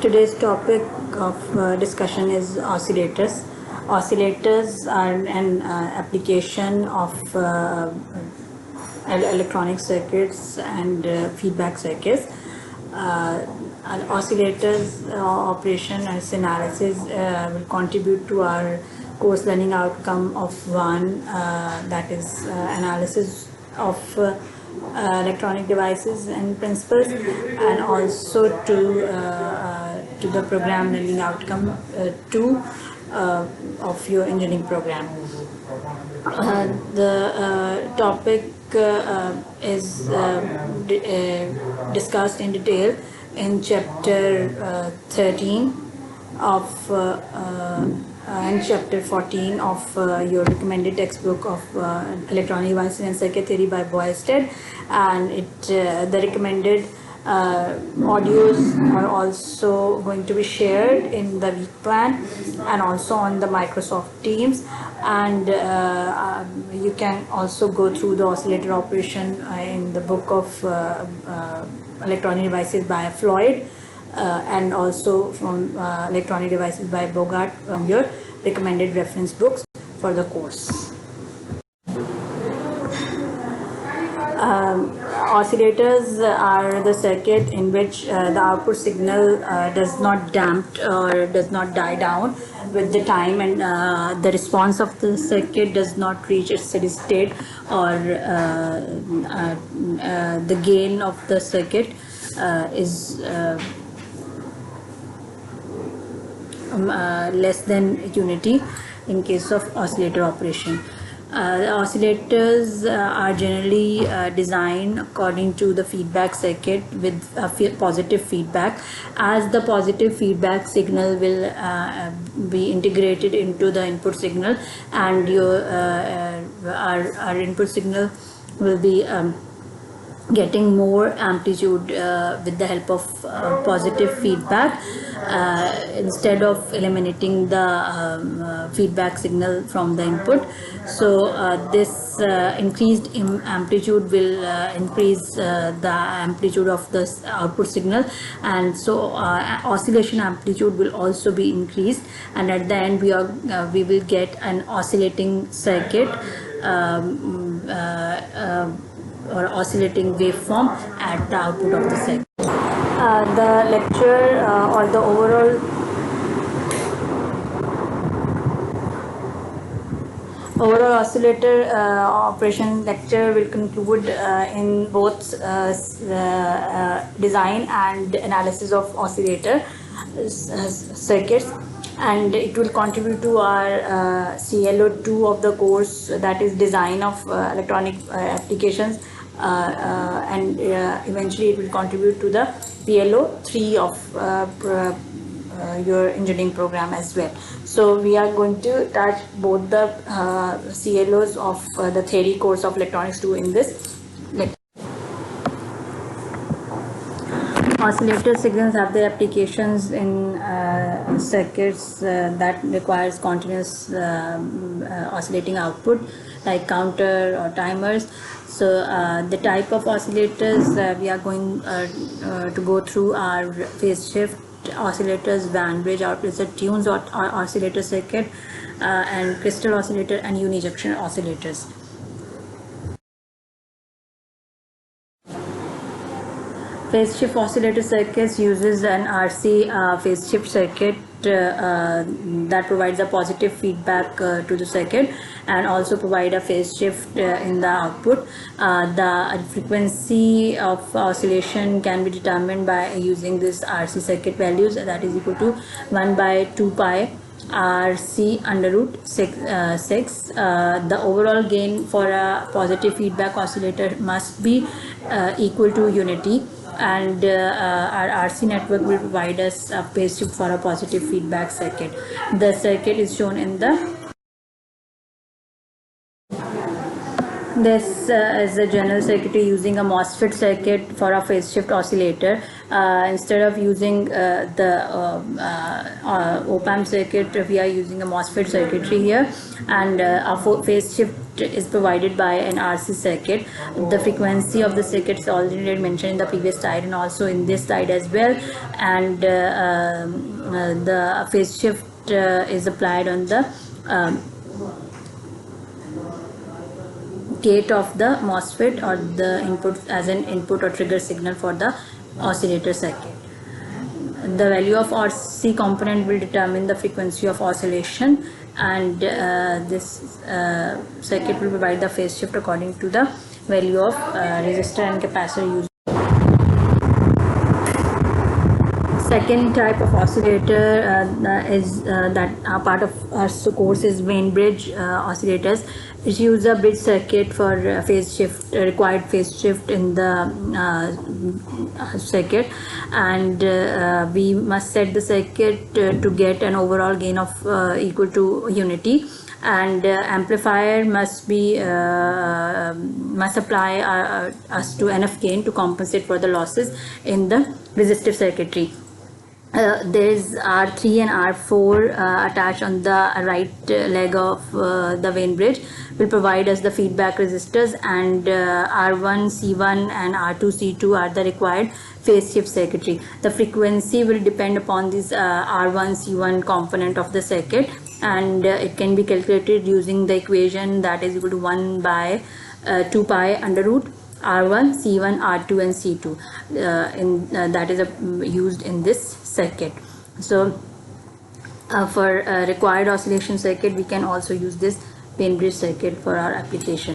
Today's topic of discussion is oscillators. Oscillators are an application of electronic circuits and feedback circuits. An oscillators operation and analysis will contribute to our course learning outcome of one, that is analysis of electronic devices and principles, and also to the program learning outcome 2 of your engineering program. The topic is discussed in detail in chapter 13 of and chapter 14 of your recommended textbook of electronic devices and circuit theory by Boylsted, and the recommended audios are also going to be shared in the week plan and also on the Microsoft Teams, and you can also go through the oscillator operation in the book of electronic devices by Floyd, and also from electronic devices by Bogart, from your recommended reference books for the course. Oscillators are the circuit in which the output signal does not damp or does not die down with the time, and the response of the circuit does not reach its steady state, or the gain of the circuit is less than unity in case of oscillator operation. The oscillators are generally designed according to the feedback circuit with positive feedback, as the positive feedback signal will be integrated into the input signal, and your our input signal will be getting more amplitude with the help of positive feedback, instead of eliminating the feedback signal from the input. So this increased amplitude will increase the amplitude of the output signal, and so oscillation amplitude will also be increased, and at the end we will get an oscillating circuit or oscillating waveform at the output of the circuit. The lecture or the overall oscillator operation lecture will conclude in both design and analysis of oscillator circuits, and it will contribute to our CLO2 of the course, that is design of electronic applications, and eventually it will contribute to the PLO3 of your engineering program as well. So we are going to touch both the CLOs of the theory course of electronics 2 in this lecture. Oscillator signals have their applications in circuits that requires continuous oscillating output, like counter or timers. So the type of oscillators we are going to go through are phase shift oscillators, Van Bridge oscillator, tunes or oscillator circuit, and crystal oscillator and unijunction oscillators. Phase shift oscillator circuits uses an RC phase shift circuit that provides a positive feedback to the circuit, and also provide a phase shift in the output. The frequency of oscillation can be determined by using this RC circuit values, that is equal to 1 by 2 pi RC under root 6. The overall gain for a positive feedback oscillator must be equal to unity, and our RC network will provide us a phase shift for a positive feedback circuit. The circuit is shown in the This is a general circuitry using a MOSFET circuit for a phase shift oscillator. Instead of using the op-amp circuit, we are using a MOSFET circuitry here, and our phase shift is provided by an RC circuit. The frequency of the circuit is already mentioned in the previous slide and also in this slide as well, and the phase shift is applied on the gate of the MOSFET or the input as an input or trigger signal for the oscillator circuit. The value of RC component will determine the frequency of oscillation, and this circuit will provide the phase shift according to the value of resistor and capacitor used. Second type of oscillator is that part of our course is Wien bridge oscillators. It uses a bridge circuit for phase shift, required phase shift in the circuit, and we must set the circuit to get an overall gain of equal to unity, and amplifier must apply us to enough gain to compensate for the losses in the resistive circuitry. There is R3 and R4 attached on the right leg of the Wien bridge will provide us the feedback resistors, and R1, C1 and R2, C2 are the required phase shift circuitry. The frequency will depend upon this R1, C1 component of the circuit, and it can be calculated using the equation that is equal to 1 by 2 pi under root R1, C1, R2 and C2 that is used in this circuit. So for required oscillation circuit, we can also use this Wien bridge circuit for our application.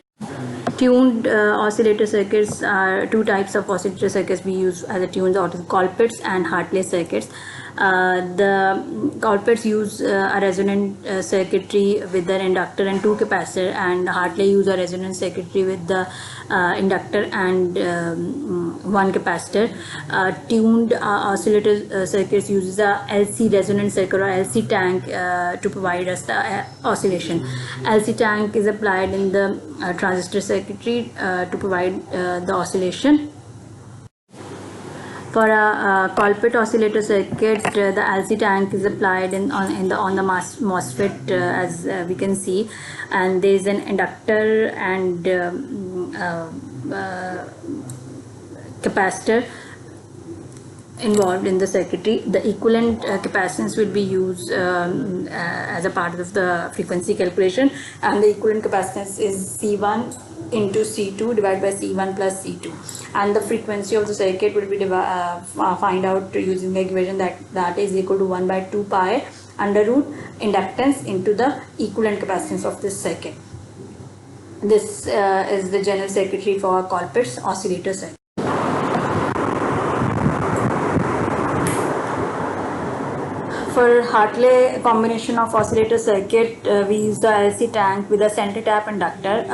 Tuned oscillator circuits are two types of oscillator circuits we use as a tuned Colpitts and Hartley circuits. The Colpitts use a resonant circuitry with an inductor and two capacitor, and Hartley use a resonant circuitry with the inductor and one capacitor. Tuned oscillator circuits uses a LC resonant circuit or LC tank to provide us the oscillation. LC tank is applied in the transistor circuitry to provide the oscillation. For a Colpitt oscillator circuit, the LC tank is applied on the MOSFET as we can see, and there is an inductor and capacitor involved in the circuitry. The equivalent capacitance will be used as a part of the frequency calculation, and the equivalent capacitance is C1 into C2 divided by C1 plus C2, and the frequency of the circuit will be find out using the equation that is equal to 1 by 2 pi under root inductance into the equivalent capacitance of this circuit. This is the general circuitry for Colpitt's oscillator circuit. For Hartley combination of oscillator circuit, we use the LC tank with a center tap inductor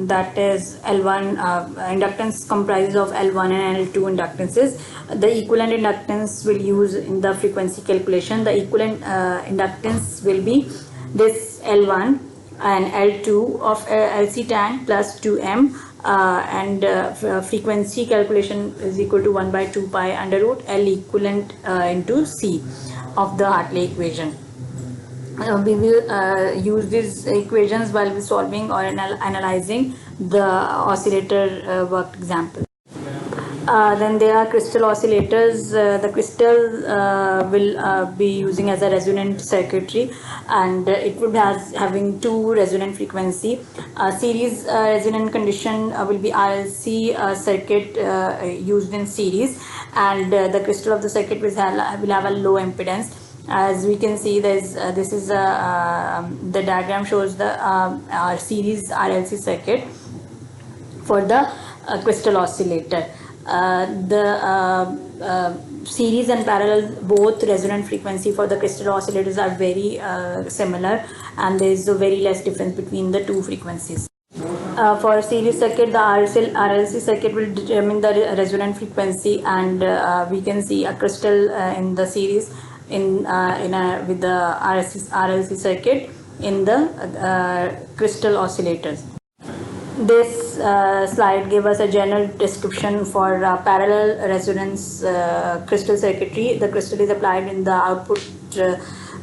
that is L1 inductance comprises of L1 and L2 inductances. The equivalent inductance will use in the frequency calculation. The equivalent inductance will be this L1 and L2 of LC tank plus 2M, and frequency calculation is equal to 1 by 2 pi under root L equivalent into C of the Hartley equation. We will use these equations while we solving or analyzing the oscillator worked example. Then there are crystal oscillators. The crystal will be using as a resonant circuitry, and it would having two resonant frequency. Series resonant condition will be RLC circuit used in series, and the crystal of the circuit will have a low impedance. As we can see, this is the diagram shows the series RLC circuit for the crystal oscillator. The series and parallel both resonant frequency for the crystal oscillators are very similar, and there is a very less difference between the two frequencies. For series circuit, the RLC circuit will determine the resonant frequency, and we can see a crystal in the series with the RLC circuit in the crystal oscillators. This slide gave us a general description for parallel resonance crystal circuitry. The crystal is applied in the output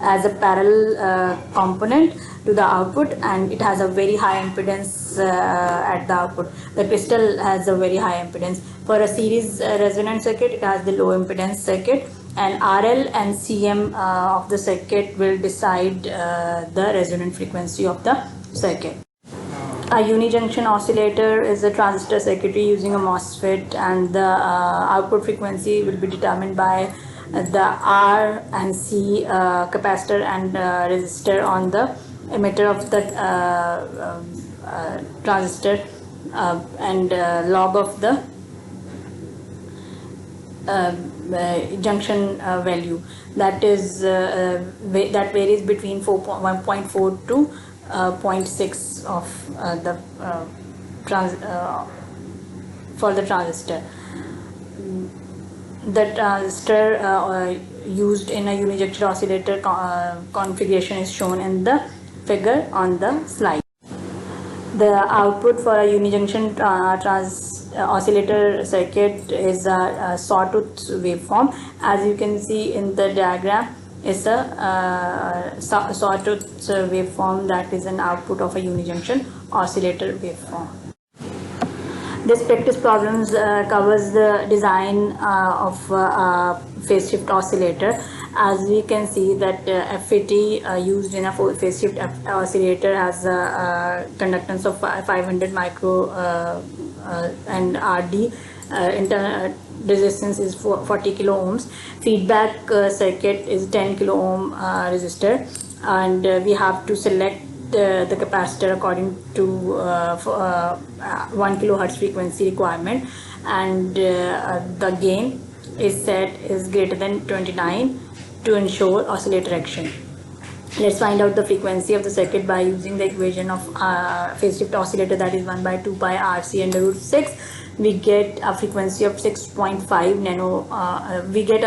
as a parallel component to the output, and it has a very high impedance at the output. The crystal has a very high impedance. For a series resonant circuit, it has the low impedance circuit, and RL and CM of the circuit will decide the resonant frequency of the circuit. A unijunction oscillator is a transistor circuitry using a MOSFET, and the output frequency will be determined by the R and C capacitor and resistor on the emitter of the transistor, and log of the junction value, that is that varies between 1.4 to 0.6 of for the transistor. The transistor used in a unijunction oscillator configuration is shown in the figure on the slide. The output for a unijunction oscillator circuit is a sawtooth waveform. As you can see in the diagram, is a sawtooth waveform that is an output of a unijunction oscillator waveform. This practice problems covers the design of phase shift oscillator. As we can see that FET used in a phase shift oscillator has a conductance of 500 micro and RD internal resistance is 40 kilo ohms. Feedback circuit is 10 kilo ohm resistor, and we have to select the capacitor according to 1 kilohertz frequency requirement, and the gain is set is greater than 29 to ensure oscillator action. Let's find out the frequency of the circuit by using the equation of phase shift oscillator, that is 1 by 2 pi RC under root 6. We get a frequency of 6.5 nano. We get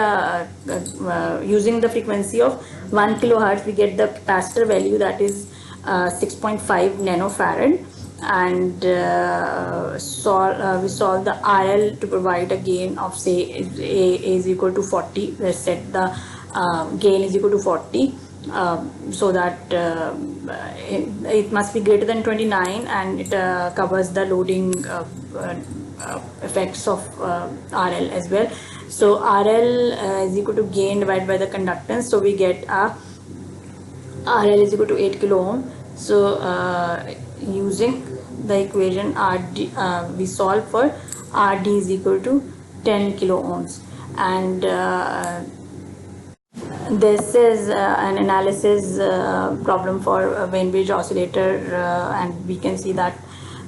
using the frequency of 1 kilohertz, we get the capacitor value, that is 6.5 nanofarad, and we solve the RL to provide a gain of, say, A is equal to 40. Let's set the gain is equal to 40, so that it must be greater than 29, and it covers the loading effects of RL as well. So RL is equal to gain divided by the conductance, so we get a RL is equal to 8 kilo ohm. So using the equation RD, we solve for RD is equal to 10 kilo ohms, and this is an analysis problem for a Wien-Bridge oscillator, and we can see that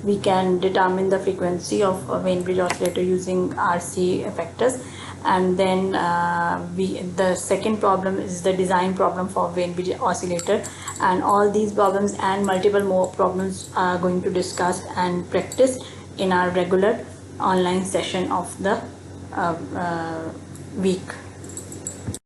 we can determine the frequency of a Wien-Bridge oscillator using RC effectors. And then the second problem is the design problem for Wien-Bridge oscillator, and all these problems and multiple more problems are going to discuss and practice in our regular online session of the week.